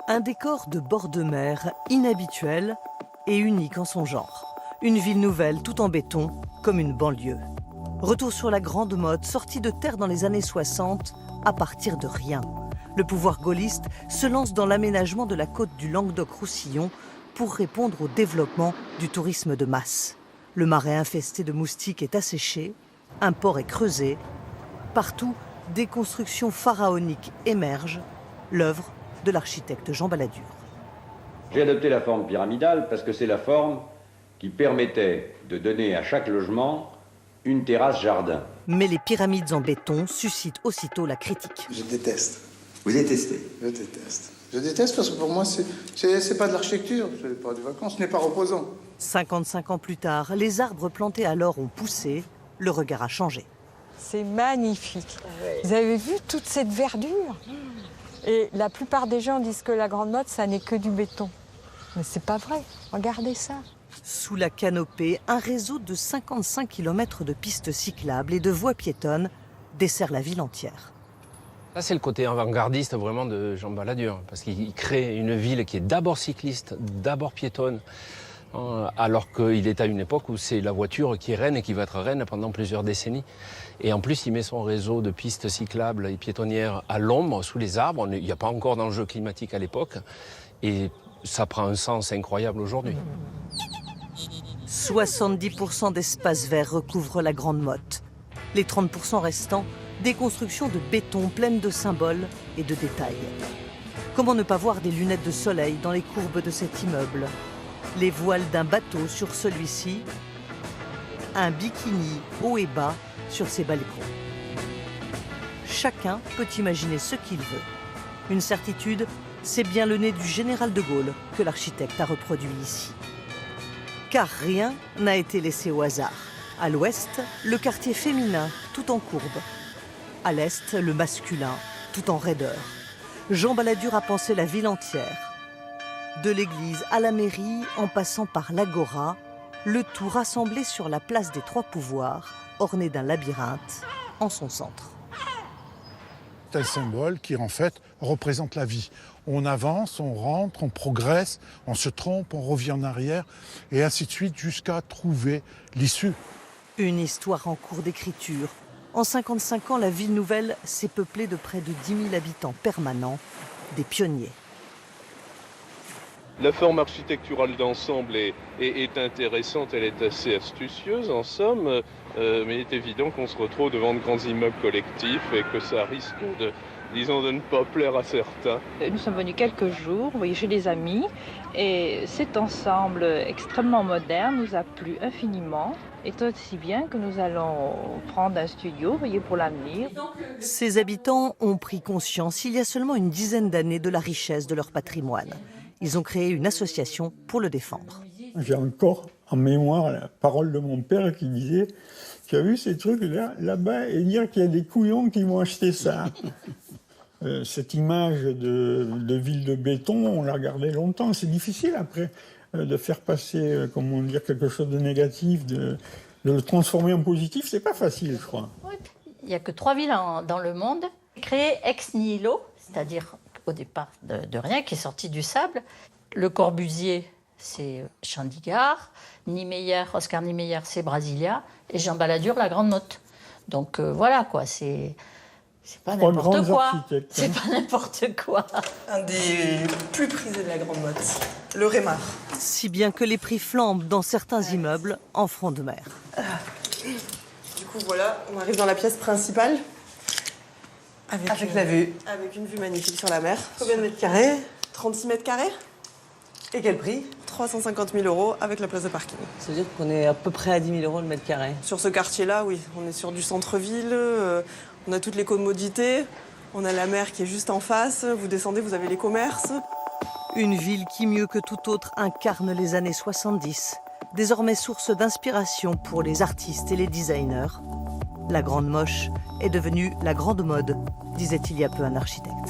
Un décor de bord de mer inhabituel et unique en son genre. Une ville nouvelle tout en béton, comme une banlieue. Retour sur la grande mode, sortie de terre dans les années 60, à partir de rien. Le pouvoir gaulliste se lance dans l'aménagement de la côte du Languedoc-Roussillon pour répondre au développement du tourisme de masse. Le marais infesté de moustiques est asséché, un port est creusé. Partout, des constructions pharaoniques émergent, l'œuvre de l'architecte Jean Balladur. J'ai adopté la forme pyramidale parce que c'est la forme qui permettait de donner à chaque logement une terrasse jardin. Mais les pyramides en béton suscitent aussitôt la critique. Je déteste. Vous détestez? Je déteste. Je déteste parce que pour moi, c'est pas de l'architecture, c'est pas des vacances, ce n'est pas reposant. 55 ans plus tard, les arbres plantés alors ont poussé, le regard a changé. C'est magnifique. Vous avez vu toute cette verdure? Et la plupart des gens disent que la grande mode, ça n'est que du béton. Mais c'est pas vrai, regardez ça. Sous la canopée, un réseau de 55 km de pistes cyclables et de voies piétonnes dessert la ville entière. Là, c'est le côté avant-gardiste vraiment de Jean Balladur, parce qu'il crée une ville qui est d'abord cycliste, d'abord piétonne, alors qu'il est à une époque où c'est la voiture qui est reine et qui va être reine pendant plusieurs décennies. Et en plus, il met son réseau de pistes cyclables et piétonnières à l'ombre, sous les arbres. Il n'y a pas encore d'enjeu climatique à l'époque. Et ça prend un sens incroyable aujourd'hui. 70% d'espaces verts recouvrent la grande motte. Les 30% restants, des constructions de béton pleines de symboles et de détails. Comment ne pas voir des lunettes de soleil dans les courbes de cet immeuble? Les voiles d'un bateau sur celui-ci, un bikini haut et bas sur ses balcons. Chacun peut imaginer ce qu'il veut. Une certitude, c'est bien le nez du général de Gaulle que l'architecte a reproduit ici. Car rien n'a été laissé au hasard. À l'ouest, le quartier féminin, tout en courbe. À l'est, le masculin, tout en raideur. Jean Balladur a pensé la ville entière. De l'église à la mairie, en passant par l'agora, le tout rassemblé sur la place des Trois Pouvoirs, orné d'un labyrinthe, en son centre. C'est un symbole qui, en fait, représente la vie. On avance, on rentre, on progresse, on se trompe, on revient en arrière, et ainsi de suite, jusqu'à trouver l'issue. Une histoire en cours d'écriture. En 55 ans, la ville nouvelle s'est peuplée de près de 10 000 habitants permanents, des pionniers. La forme architecturale d'ensemble est intéressante, elle est assez astucieuse en somme, mais il est évident qu'on se retrouve devant de grands immeubles collectifs et que ça risque de ne pas plaire à certains. Nous sommes venus quelques jours, vous voyez, chez des amis, et cet ensemble extrêmement moderne nous a plu infiniment, et aussi bien que nous allons prendre un studio, vous voyez, pour l'avenir. Ces habitants ont pris conscience il y a seulement une dizaine d'années de la richesse de leur patrimoine. Ils ont créé une association pour le défendre. J'ai encore en mémoire la parole de mon père qui disait « Tu as vu ces trucs là-bas et dire qu'il y a des couillons qui vont acheter ça ». Cette image de ville de béton, on l'a regardée longtemps. C'est difficile après de faire passer, comment dire, quelque chose de négatif, de le transformer en positif. C'est pas facile, je crois. Il n'y a que 3 villes dans le monde créées ex nihilo, c'est-à-dire au départ de rien, qui est sorti du sable. Le Corbusier, c'est Chandigarh. Oscar Niemeyer, c'est Brasilia. Et Jean Balladur, la Grande Motte. Donc voilà, quoi, c'est pas n'importe quoi. C'est pas n'importe quoi. Un des plus prisés de la Grande Motte, le Rémar. Si bien que les prix flambent dans certains immeubles en front de mer. Du coup, voilà, on arrive dans la pièce principale. Avec la vue. Avec une vue magnifique sur la mer. Combien de mètres carrés? 36 mètres carrés. Et quel prix? 350 000 € avec la place de parking. Ça veut dire qu'on est à peu près à 10 000 € le mètre carré. Sur ce quartier-là, oui. On est sur du centre-ville, on a toutes les commodités, on a la mer qui est juste en face, vous descendez, vous avez les commerces. Une ville qui, mieux que toute autre, incarne les années 70, désormais source d'inspiration pour les artistes et les designers. La grande moche est devenue la grande mode, disait il y a peu un architecte.